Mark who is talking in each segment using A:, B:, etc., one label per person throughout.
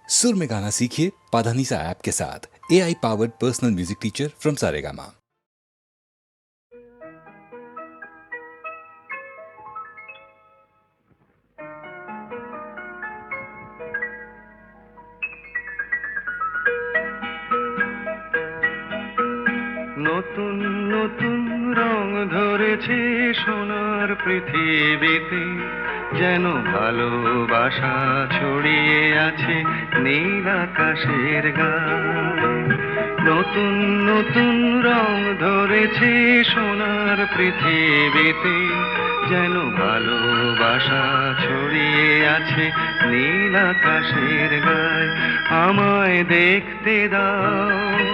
A: सुर में गाना सीखिए पाधानीसा ऐप के साथ। AI powered personal music teacher from Saregama.
B: নতুন নতুন রং ধরেছে সোনার পৃথিবীতে, যেন ভালোবাসা ছড়িয়ে আছে নীল আকাশের গায়ে। নতুন নতুন রং ধরেছে সোনার পৃথিবীতে, যেন ভালোবাসা ছড়িয়ে আছে নীল আকাশের গায়ে। আমায় দেখতে দাও,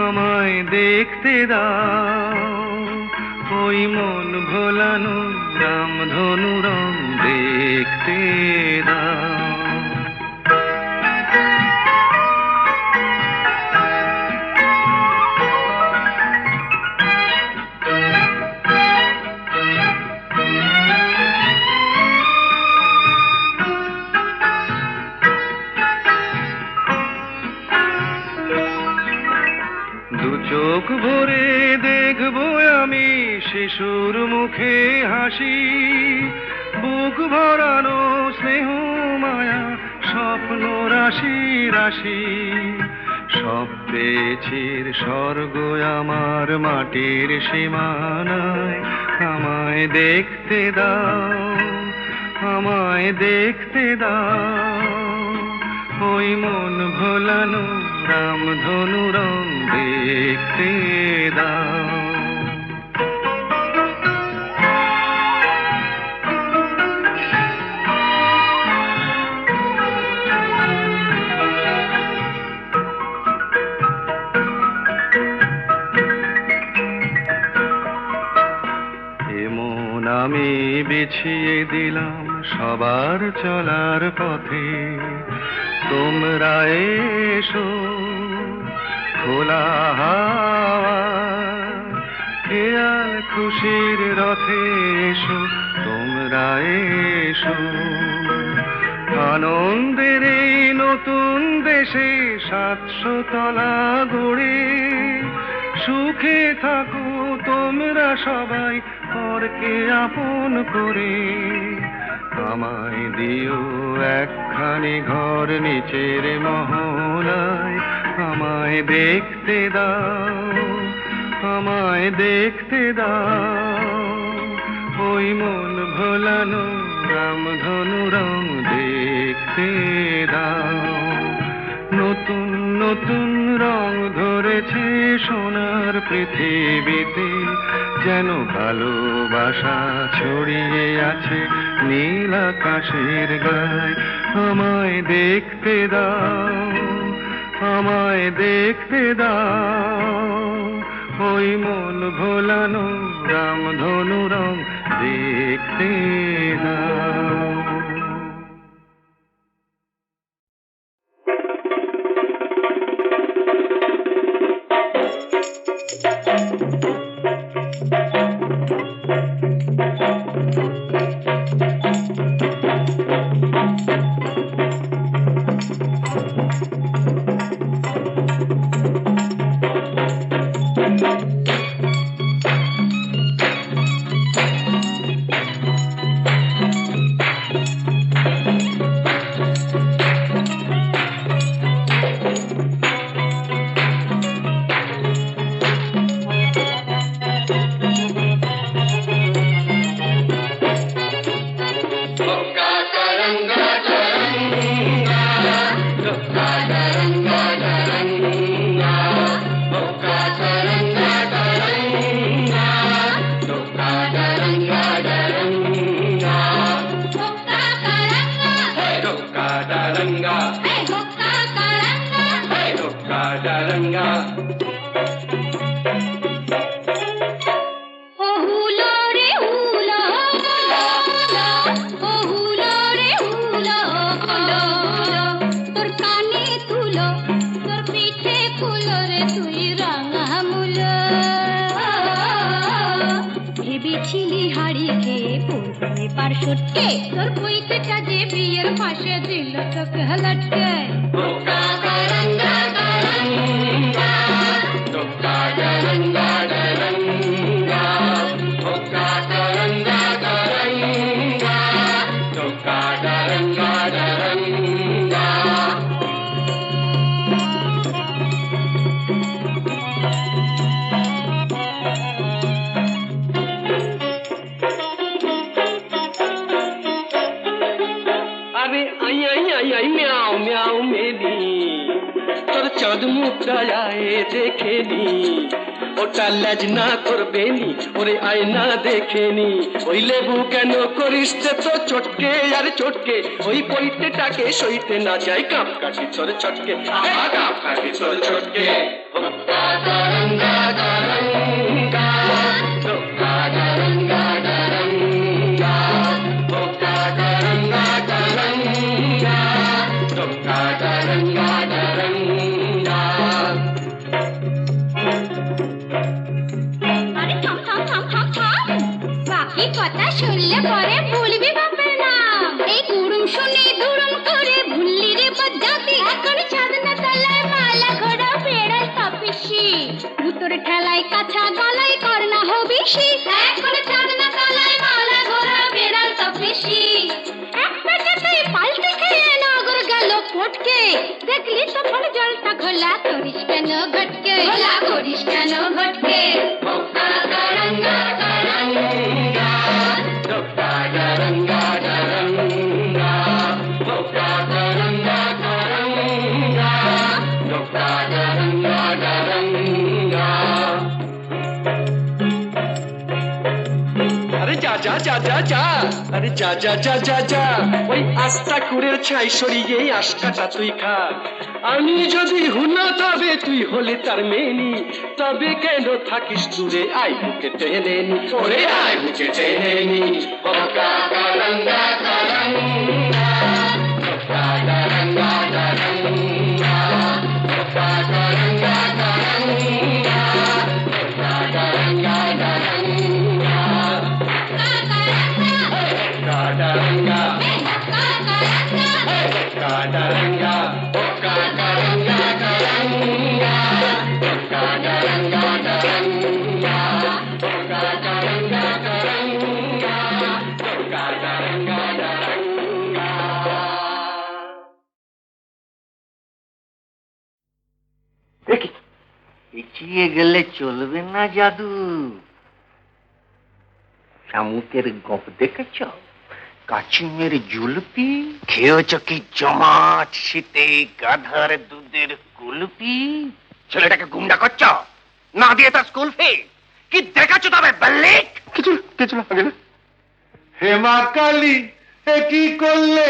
B: আমায় দেখতে দাও, ওই মন ভোলানো রামধনু রং দেখতে দাও। চোখ ভরে দেখবো আমি শিশুর মুখে হাসি, বুক ভরানো স্নেহ মায়া স্বপ্ন রাশি রাশি। সব পেয়েছির স্বর্গ আমার মাটির সীমানায়। আমায় দেখতে দাও, আমায় দেখতে দাও, ওই মন ভোলানো রামধনু রং দেখতে দাও। এমন আমি বিছিয়ে দিলাম সবার চলার পথে, তোমরা এসো খোলা হাওয়া, খেয়াল খুশির রথে এসো তোমরা এসো। আনন্দের এই নতুন দেশে 700 তলা গড়ে, সুখে থাকো তোমরা সবাই পরকে আপন করে। আমায় দিও একখানি ঘর নিচের মহলায়। আমায় দেখতে দাও, আমায় দেখতে দাও, ওই মন ভোলানো রামধনু রং দেখতে দাও। নতুন নতুন রং ধরেছে সোনার পৃথিবীতে, যেন ভালোবাসা ছড়িয়ে আছে নীল আকাশের গায়ে। আমায় দেখতে দাও, আমায় দেখতে দাও, ওই মন ভোলানো রামধনু রং দেখতে দাও।
C: গেছিলি হাড়ি খেয়ে পড়বে পার সটকে তোর বইতেটা যে বিয়ের পাশে দিল তোকে লটকে
D: চাঁদ মুখটা দেখে নি ওটা লাজ না করবে নি ওরে আয়না দেখে নি ওই লেবু কেন করিস তো চটকে আর চটকে ওই পৈতেটাকে সইতে না যায় কাপ কাটি তোর চটকে কাপ কাটি তোর চটকে
C: কথা শুনলে পরে ভুলবি বাপের নাম এই গুরুম শুনে দুরুম করে ভুললি রে বজ্জাতি এখন ছাদনা তলায় মালা ঘোড়া বেড়াল তপিসি ভুতর ঠেলায় কাছা গলায় করনা হবিসি এখন ছাদনা তলায় মালা ঘোড়া বেড়াল তপিসি এক পেটেতেই পাল্টি খেয়ে নগর গেল ফটকে দেখলি তখন জলটা ঘোলা করিস কেন ঘটকে ঘোলা করিস কেন ঘটকে
D: আরে যা যা যা যা যা ওই আস্তা কুড়ের ছাই সরিয়ে আস্তাটা তুই খা আমি যদি হুনা তবে তুই হলে তার মেনি তবে কেন থাকিস দূরে আই বুকে টেনে নি ওরে আই বুকে টেনে নি
E: পিছিয়ে গেলে চলবে না জাদু শামুকের গপ দেখেছ কাচিমের জুলপি খেয়েছ কি জমাট শীতে গাধার দুধের কুলপি ছেলেটাকে গুন্ডা করছ না দিয়ে তার স্কুল ফি কি দেখাচ্ছ তবে বাল্লিক কিছু লাগে না
B: হেমা কালী এ কি করলে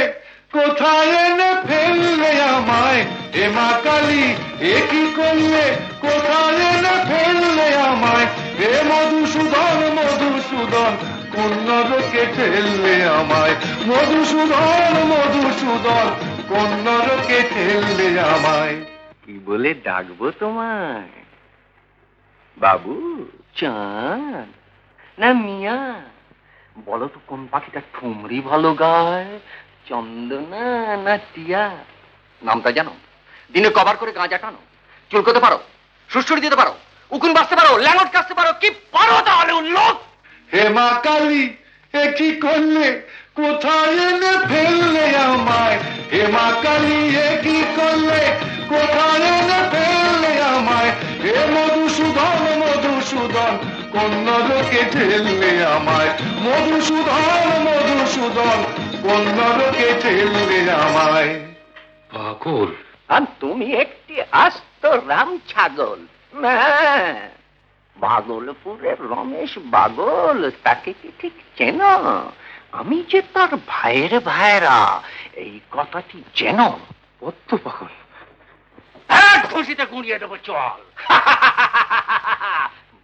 B: কোথায় এনে ফেললে আমায় হেমা কালী এ কি করলে কোথায় এনে ফেললে আমায় হে মধুসূদন মধুসূদন কোন নরকে ঠেললে আমায় মধুসূদন মধুসূদন কোন নরকে ঠেললে আমায়
E: কি বলে ডাকবো তোমায় বাবু চাঁদ না মিয়া বলো তো কোন পাখিটা ঠুমরি ভালো গায় চন্দনা না টিয়া নামটা জানো দিনে কভার করে গাঁজা টানো চুল করতে পারো সুস্থরি দিতে পারো উকুন বাঁচতে পারো ল্যাঙ্গট কাটতে পারো কি পারো তাহলে উল্লোক
B: হেমা কালী এ কি করলে কোথায় এনে ফেললে আমায় হেমা কালী এ কি করলে কোথায় এনে ফেললে আমায় হে মধুসূদন মধুসূদন কোন নরকে ঠেললে আমায় মধুসূদন মধুসূদন কোন নরকে ঠেললে আমায়
E: পাগল আর তুমি একটি আস্ত রাম ছাগল না ভাগলপুরের রমেশ বাগল তাকে কি ঠিক চেনো আমি যে তার ভাইয়ের ভাইরা এই কথাটি চেনো কত পাগল খুশিতে গুঁড়িয়ে দেবো চল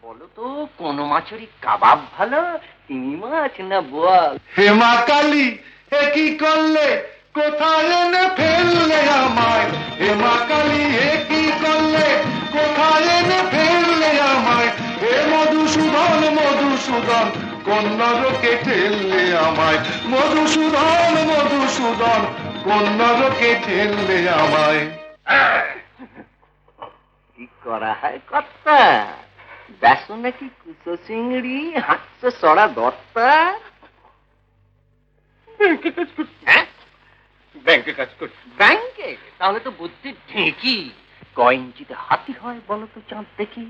E: বলো তো কোন মাছেরই কাবাব ভালো চিংড়ি মাছ না বল
B: হেমা কালী এ কি করলে কোথায় এনে ফেললে আমায় হেমা কালী এ কি করলে কোথায় এনে ফেললে আমায় হে মধুসূদন মধুসূদন কোন নরকে ঠেললে আমায়, মধুসূদন মধুসূদন কোন নরকে ঠেললে আমায়।
E: কি করা হয় কর্তা? বেসো নাকি কুচো চিংড়ি, হাঁটছে সরা দত্তা?
B: ব্যাংকে কাজ করছি।
E: ব্যাংকে? তাহলে তো বুদ্ধি ঠিকই। কয় ইঞ্চিতে হাতি হয় বলো তো চাঁদ দেখি?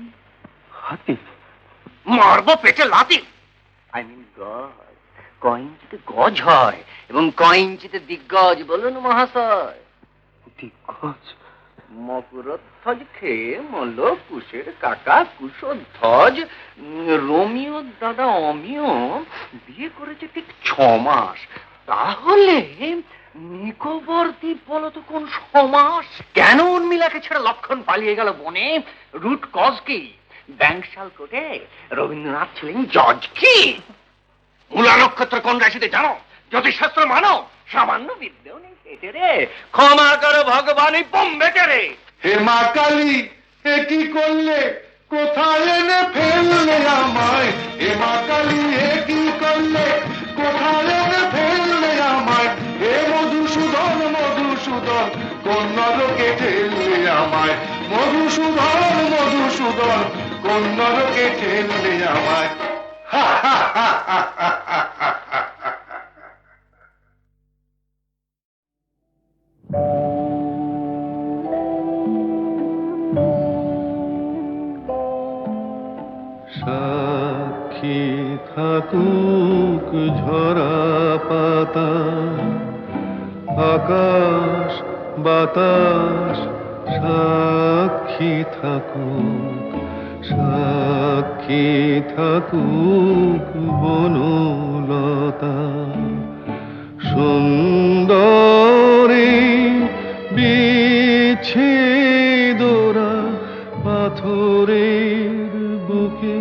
B: হাতি?
E: মারবো পেটে লাথি। আই মিন গজ। কয় ইঞ্চিতে গজ হয় এবং কয় ইঞ্চিতে দিগ্গজ বলুন মহাশয়?
B: দিগ্গজ?
E: মকুরধ্বজ খেয়ে মল কুশের কাকা কুশধ্বজ রোমিও দাদা অমিয় বিয়ে করেছে ঠিক 6 মাস। তাহলে নিকোবর দ্বীপ বলো তো কোন সমাস? কেন উর্মিলাকে ছেড়ে লক্ষণ পালিয়ে গেল বনে? রুট কজ কি? ব্যাংকশাল কোর্টে রবীন্দ্রনাথ ছিলেন জজ কি? মূলা নক্ষত্র কোন রাশিতে জানো? জ্যোতিষশাস্ত্র মানো? সামান্য বিদ্যেও নেই পেটে রে। ক্ষমা করো ভগবান, বম বেটে রে।
B: হে মা কালী, এ কি করলে, কোথায় এনে ফেললে আমায়? হে মা কালী, এ কি করলে, কোথায় এনে ফেললে আমায়? হে মধুসূদন মধুসূদন কোন নরকে ঠেললে আমায়? মধুসূদন মধুসূদন কোন নরকে ঠেললে আমায়? হা হা হা হা হা হা হা।
F: সাক্ষী থাকুক ঝরা পাতা, আকাশ বাতাস সাক্ষী থাকুক, সাক্ষী থাকুক বনলতা। সুন্দরী বিচ্ছেদরা পাথরের বুকে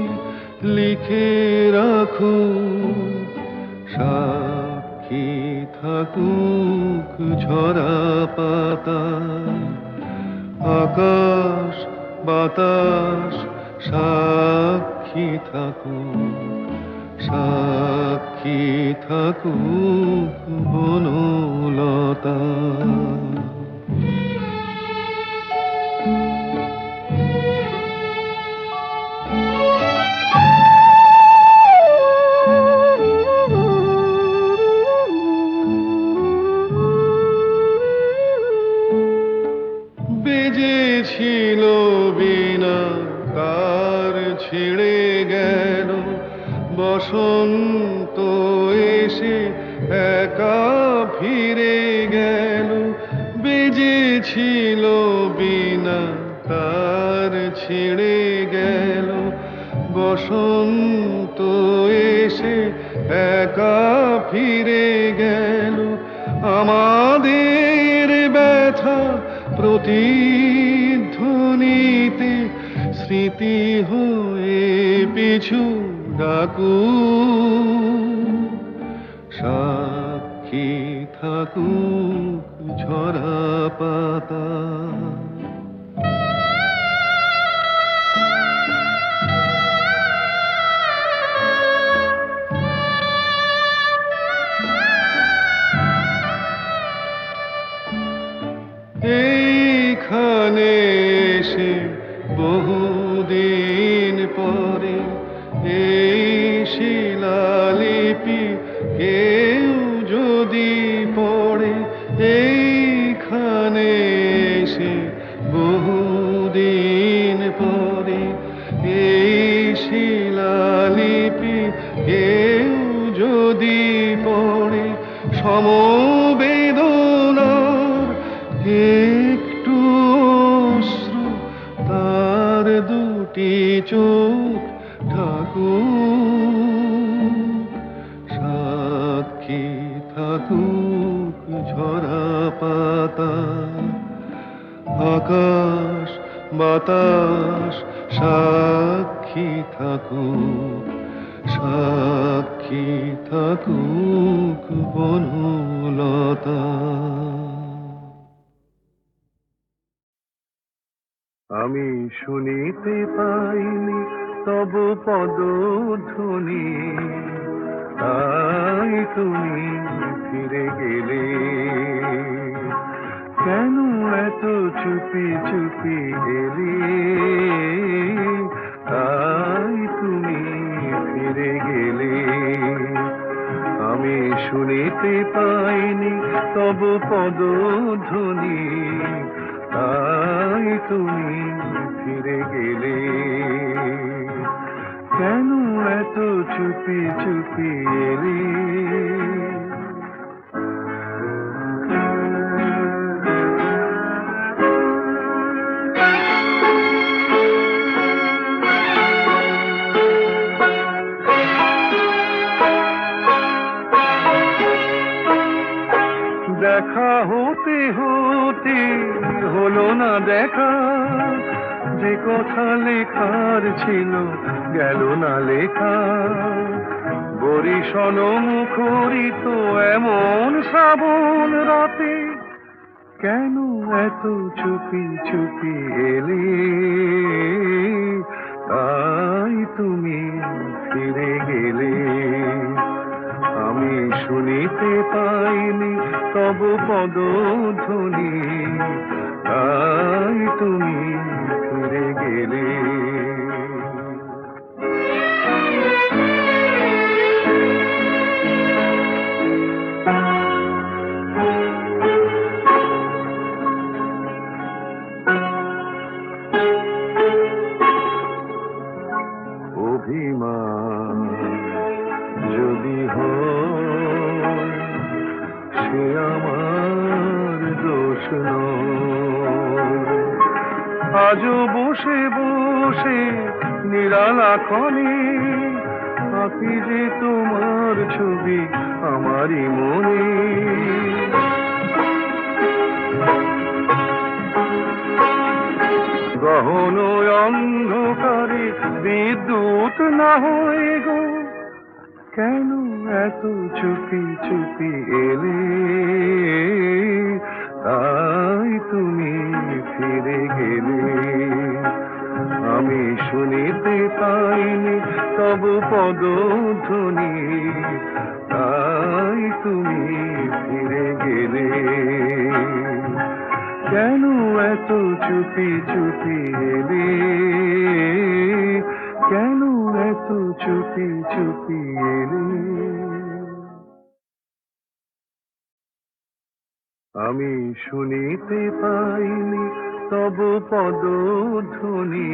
F: লিখে রাখুক, সাক্ষী থাকুক ঝরা পাতা, আকাশ বাতাস সাক্ষী থাকুক, সাক্ষী থাকুক বনলতা। বেজেছিল বিনা কার ছেড়ে গেল, বসন্ত এসে একা ফিরে গেল। বেজেছিল বিনা কার ছেড়ে গেল, বসন্ত এসে একা ফিরে গেল। আমাদের ব্যথা প্রতিধ্বনিতে স্মৃতি হয়ে পিছু ডাকু, সাক্ষী থাকুক ঝরা পাতা। এইখানে এসে বহুদিন পরে এই শিলালিপি কেউ যদি পড়ে, এইখানে এসে বহুদিন পরে এই শিলালিপি কেউ যদি পড়ে, সমবেদনার একটু অশ্রু তার দুটি চোখ ঠাকুর, সাক্ষী থাকুক ঝরা পাতা, আকাশ বাতাস সাক্ষী থাকুক, সাক্ষী থাকুক বনলতা। আমি শুনিতে পাইনি তব পদধ্বনি, তাই তুমি ফিরে গেলে। কেন এত চুপি চুপি এলে, তাই তুমি ফিরে গেলে। আমি শুনিতে পাইনি তব পদধ্বনি, তাই তুমি ফিরে গেলে। কেন এত চুপি চুপি এলে। দেখা হতে হতে হলো না দেখা, যে কথা লেখার ছিল গেল না লেখা। বরিশন মুখরিত এমন শ্রাবণ রাতে, কেন এত চুপি চুপি এলে, তাই তুমি ফিরে গেলে। আমি শুনিতে পাইনি তব পদধ্বনি, তাই তুমি ফিরে গেলে। অভিমান যদি হয় সে আমার দোষ নয়। আজও বসে বসে নিরালা ক্ষণে আঁকি যে তোমার ছবি আমারই মনে। গহন অন্ধকারে বিদ্যুৎ না হয় গো, কেন এত চুপি চুপি এলে, তাই তুমি ফিরে গেলে। আমি শুনিতে পাইনি তব পদধ্বনি, তাই তুমি ফিরে গেলে। কেন এত চুপি চুপি এলে, কেন এত চুপি চুপি এলে। আমি শুনিতে পাইনি তব পদধ্বনি,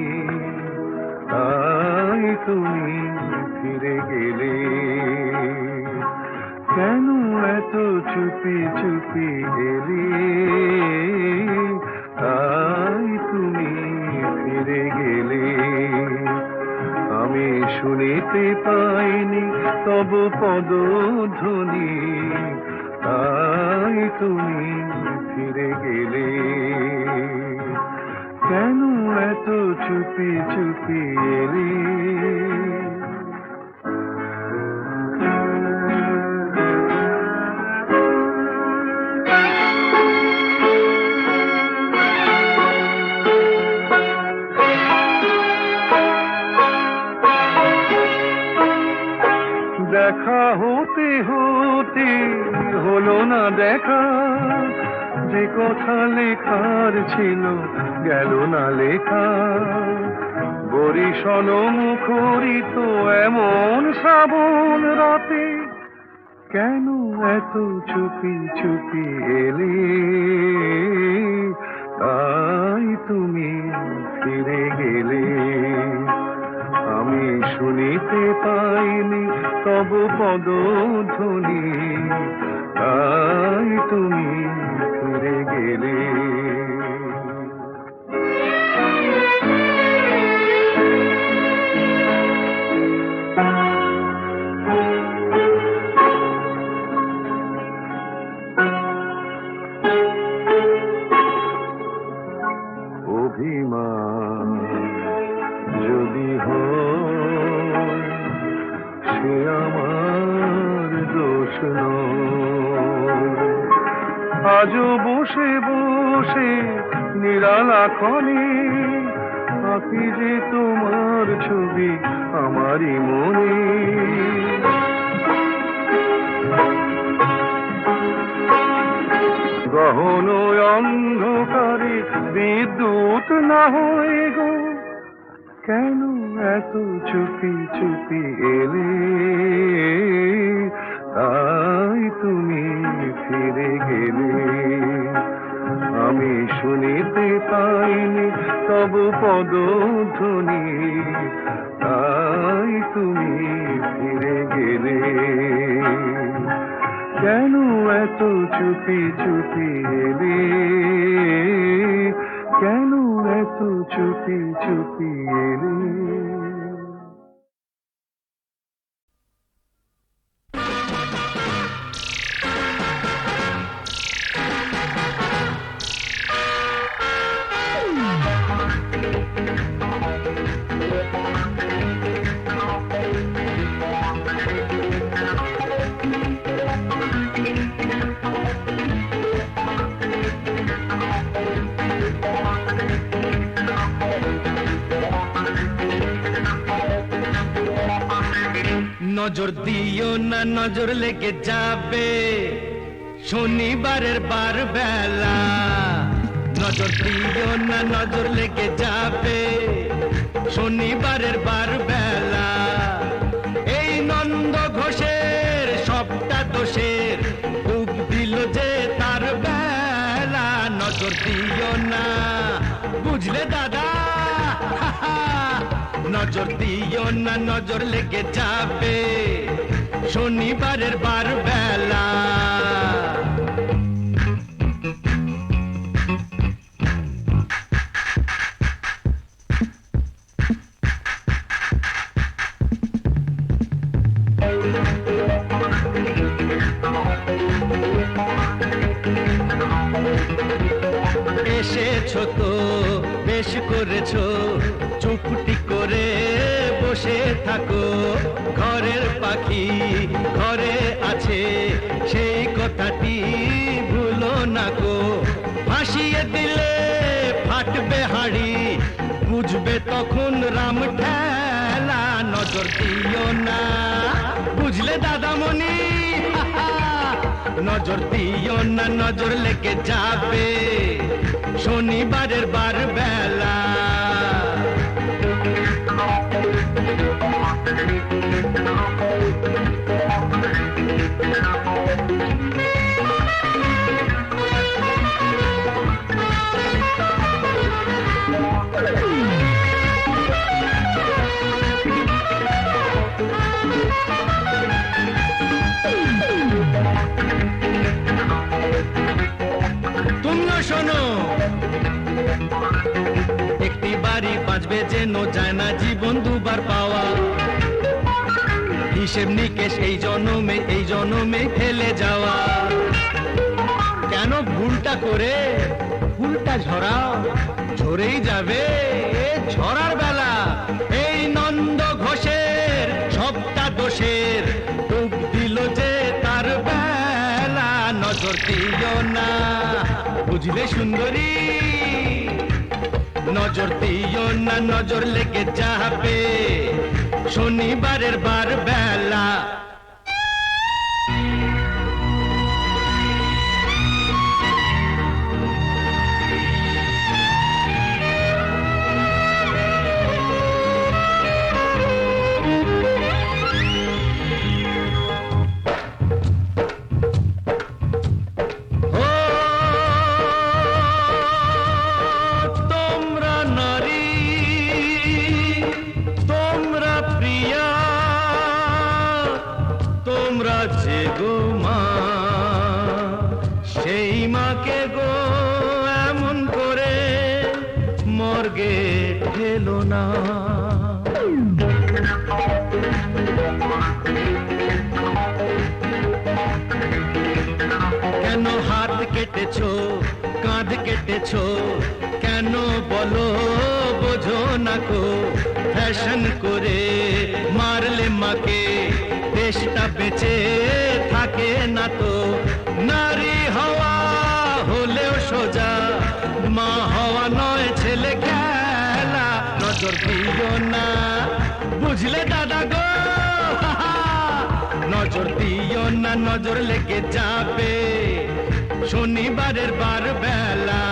F: তাই তুমি ফিরে গেলে। কেন এত চুপি চুপি এলে, তাই তুমি ফিরে গেলে। আমি শুনিতে পাইনি তব পদধ্বনি, তাই তুমি ফিরে গেলে। কেন এত চুপি চুপি এলে। দেখা হতে হতে হলো না দেখা, যে কথা লেখার ছিল গেল না লেখা। বরিশন মুখরিত এমন শ্রাবণ রাতে, কেন এত চুপি চুপি এলে, তাই তুমি ফিরে গেলে। আমি শুনিতে পাইনি তব পদধ্বনি, তাই তুমি ফিরে গেলে। অভিমান যদি হয় সে আমার দোষ নয়। আজও বসে বসে নিরালা ক্ষণে আঁকি যে তোমার ছবি আমারই মনে। গহন অন্ধকারে বিদ্যুৎ না হয়ে গো, কেন এত চুপি চুপি এলে? তাই তুমি ফিরে গেলে, আমি শুনিতে পাইনি তব পদধ্বনি, তাই তুমি ফিরে গেলে। কেন এত চুপি চুপি এলে? কেন এত চুপি চুপি এলে?
D: নজর দিও না, নজর লেগে যাবে শনিবারের বার বেলা। নজর দিও না, নজর লেগে যাবে শনিবারের বার বেলা। এই নন্দ ঘোষের সবটা দোষের বুক দিল যে তার বেলা। নজর দিও না, বুঝলে দাদা? নজর দিও না, নজর লেগে যাবে শনিবারের বার বেলা। এসেছো তো বেশ করেছো, চুপটি করে বসে থাকো। ঘরের পাখি ঘরে আছে সেই কথাটি ভুলো না গো। ভাসিয়ে দিলে ফাটবে হাড়ি, বুঝবে তখন রাম ঠেলা। নজর দিও না, বুঝলে দাদামণি? নজর দিও না, নজর লেগে যাবে শনিবারের বার বেলা। তুমিও শোনো, একটি বাড়ি বাঁচবে যেন যায় না জীবন দুবার পাওয়া। হিসেব নিকেশ এই জনমে ফেলে যাওয়া। কেন ভুলটা করে ফুলটা ঝরাও, ঝরেই যাবে ঝরার বেলা। এই নন্দ ঘোষের সবটা দোষের বুক দিল যে তার বেলা। নজর দিও না, বুঝলে সুন্দরী? নজর দিও না, নজর লেগে যাবে শনিবারের বার বেলা। কেন হাত কেটেছো, কাঁধ কেটেছো, কেন বলো বোঝো না কো? ফ্যাশন করে মারলে মাকে দেশটা বেঁচে থাকে না তো। নারী হওয়া হলেও সোজা, মা হওয়া নয় ছেলে খেলা। নজর দিও না, বুঝলে দাদা গো? নজর না নজর লেগে যাবে শনিবারের বার বেলা।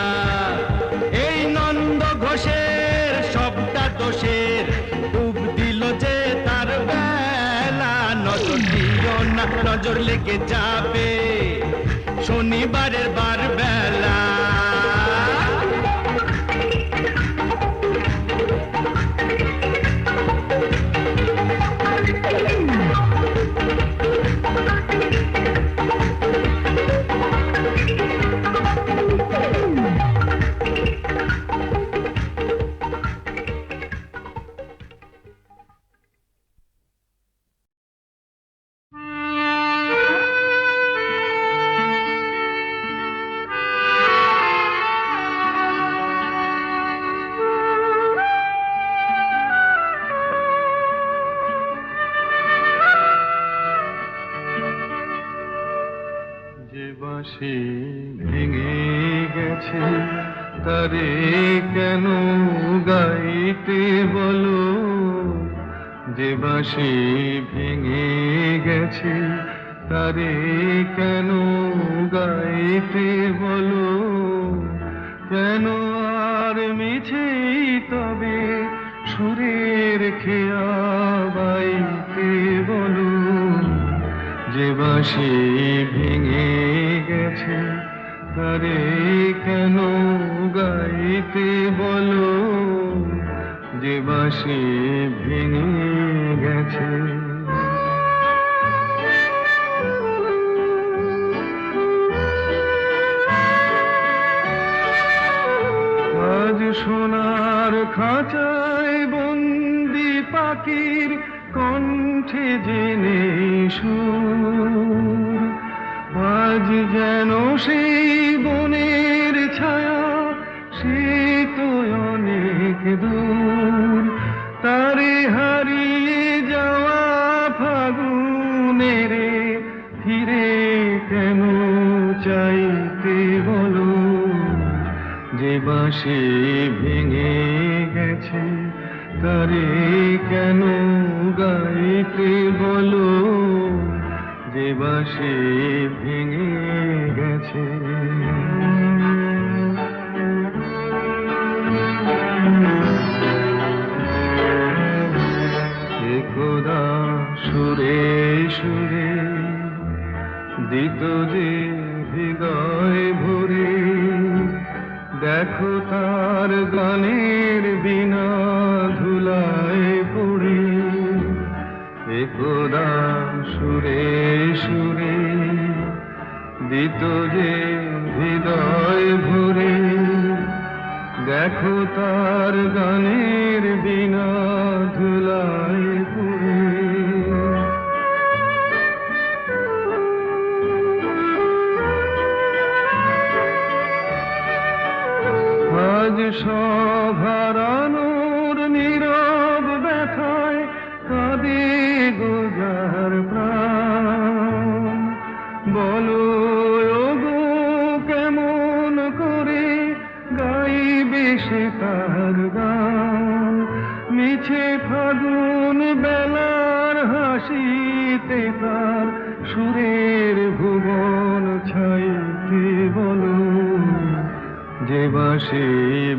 D: এই নন্দ ঘোষের সবটা দোষের ডুব দিল যে তার বেলা। নজর দিও না নজর লেগে যাবে শনিবারের বার বেলা।
F: যে বাঁশি ভেঙে গেছে তারে কেন গাইতে বলো, যে বাঁশি ভেঙে গেছে তারে কেন গাইতে বলো। কেন আর মিছেই তবে সুরের খেয়া বাইতে বলো, যে বাঁশি ভেঙে গেছে তারে কেন গাইতে বলো, যে বাঁশি ভেঙে গেছে। আজ সোনার খাঁচায় বন্দি পাখির কণ্ঠে জেনে সুর, আজ যেন সেই বনের ছায়া সে তো অনেক দূর। তারে হারিয়ে যাওয়া ফাগুনের ফিরে কেন চাইতে বলো, যে বাঁশি ভেঙে গেছে তারে কেন গাইতে বলো, যে বাঁশি ভেঙে গেছে। একদা সুরে সুরে দিত যে হৃদয় ভরে, দেখো তার গানের বিনা ধুলায় পড়ে। একদা সুরে সুরে দিত যে হৃদয় ভরে, দেখো তার গানের বিনা ধুলায় পড়ে। আজ সব হারানোর নীরব ব্যথায় কাঁদে গোজার প্রাণ। বলো ওগো কেমন করে গাইবে সে তার গান, মিছে ফাগুন বেলার হাসিতে তার সুরের ভুবন ছাইতে বলো, যে বাঁশি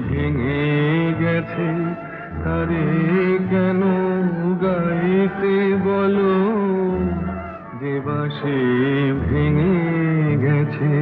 F: ভেঙে গেছে তারে কেন গাইতে বলো, যে বাঁশি ভেঙে গেছে।